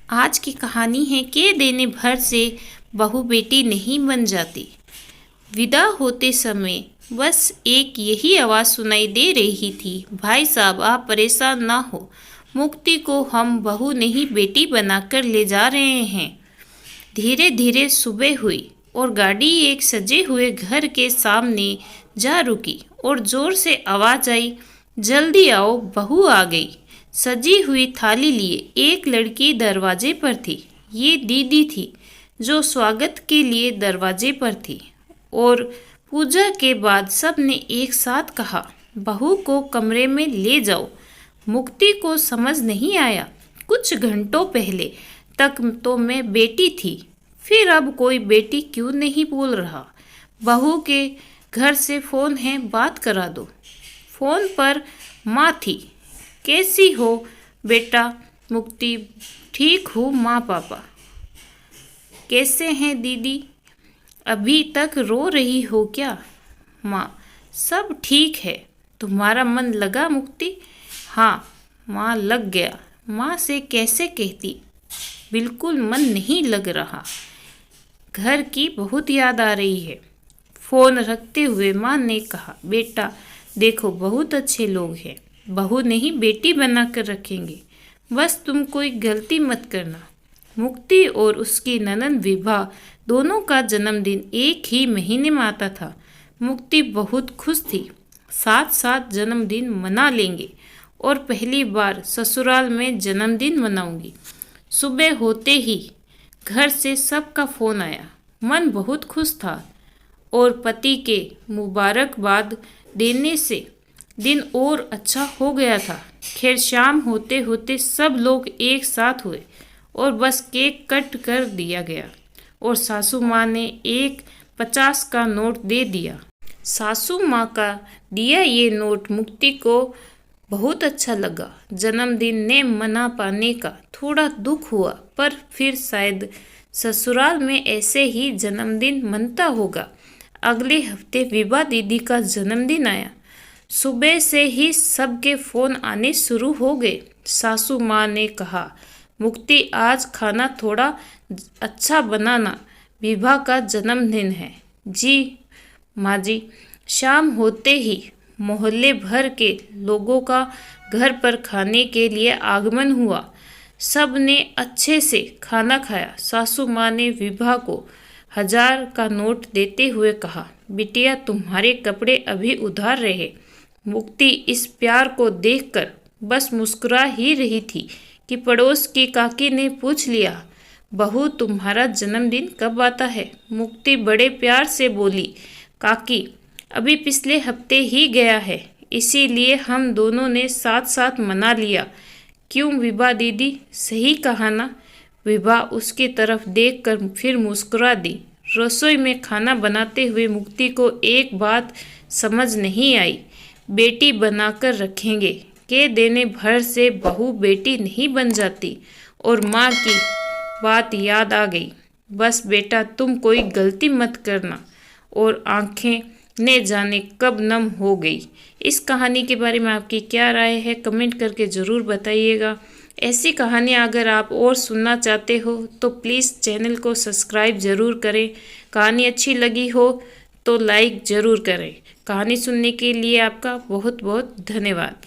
आज की कहानी है के देने भर से बहू बेटी नहीं बन जाती। विदा होते समय बस एक यही आवाज़ सुनाई दे रही थी, भाई साहब आप परेशान ना हो, मुक्ति को हम बहू नहीं बेटी बनाकर ले जा रहे हैं। धीरे धीरे सुबह हुई और गाड़ी एक सजे हुए घर के सामने जा रुकी और जोर से आवाज़ आई, जल्दी आओ बहू आ गई। सजी हुई थाली लिए एक लड़की दरवाजे पर थी। ये दीदी थी जो स्वागत के लिए दरवाजे पर थी। और पूजा के बाद सब ने एक साथ कहा, बहू को कमरे में ले जाओ। मुक्ति को समझ नहीं आया, कुछ घंटों पहले तक तो मैं बेटी थी, फिर अब कोई बेटी क्यों नहीं बोल रहा। बहू के घर से फ़ोन है, बात करा दो। फ़ोन पर माँ थी। कैसी हो बेटा? मुक्ति, ठीक हूँ माँ। पापा कैसे हैं? दीदी, अभी तक रो रही हो क्या? माँ, सब ठीक है। तुम्हारा मन लगा मुक्ति? हाँ माँ, लग गया। माँ से कैसे कहती, बिल्कुल मन नहीं लग रहा, घर की बहुत याद आ रही है। फ़ोन रखते हुए माँ ने कहा, बेटा देखो बहुत अच्छे लोग हैं, बहू नहीं बेटी बना कर रखेंगे, बस तुम कोई गलती मत करना। मुक्ति और उसकी ननद विभा दोनों का जन्मदिन एक ही महीने में आता था। मुक्ति बहुत खुश थी, साथ साथ जन्मदिन मना लेंगे और पहली बार ससुराल में जन्मदिन मनाऊंगी। सुबह होते ही घर से सबका फ़ोन आया। मन बहुत खुश था और पति के मुबारकबाद देने से दिन और अच्छा हो गया था। खैर शाम होते होते सब लोग एक साथ हुए और बस केक कट कर दिया गया और सासू माँ ने एक 50 का नोट दे दिया। सासू माँ का दिया ये नोट मुक्ति को बहुत अच्छा लगा। जन्मदिन ने मना पाने का थोड़ा दुख हुआ, पर फिर शायद ससुराल में ऐसे ही जन्मदिन मनता होगा। अगले हफ्ते विभा दीदी का जन्मदिन आया। सुबह से ही सबके फ़ोन आने शुरू हो गए। सासू माँ ने कहा, मुक्ति आज खाना थोड़ा अच्छा बनाना, विभा का जन्मदिन है। जी माँ जी। शाम होते ही मोहल्ले भर के लोगों का घर पर खाने के लिए आगमन हुआ। सब ने अच्छे से खाना खाया। सासू माँ ने विभा को 1000 का नोट देते हुए कहा, बिटिया तुम्हारे कपड़े अभी उधार रहे। मुक्ति इस प्यार को देखकर बस मुस्कुरा ही रही थी कि पड़ोस की काकी ने पूछ लिया, बहू तुम्हारा जन्मदिन कब आता है? मुक्ति बड़े प्यार से बोली, काकी अभी पिछले हफ्ते ही गया है, इसीलिए हम दोनों ने साथ साथ मना लिया। क्यों विभा दीदी, सही कहा ना? विभा उसकी तरफ देखकर फिर मुस्कुरा दी। रसोई में खाना बनाते हुए मुक्ति को एक बात समझ नहीं आई, बेटी बनाकर रखेंगे के देने भर से बहू बेटी नहीं बन जाती। और माँ की बात याद आ गई, बस बेटा तुम कोई गलती मत करना। और आंखें ने जाने कब नम हो गई। इस कहानी के बारे में आपकी क्या राय है, कमेंट करके ज़रूर बताइएगा। ऐसी कहानियाँ अगर आप और सुनना चाहते हो तो प्लीज़ चैनल को सब्सक्राइब ज़रूर करें। कहानी अच्छी लगी हो तो लाइक ज़रूर करें। कहानी सुनने के लिए आपका बहुत बहुत धन्यवाद।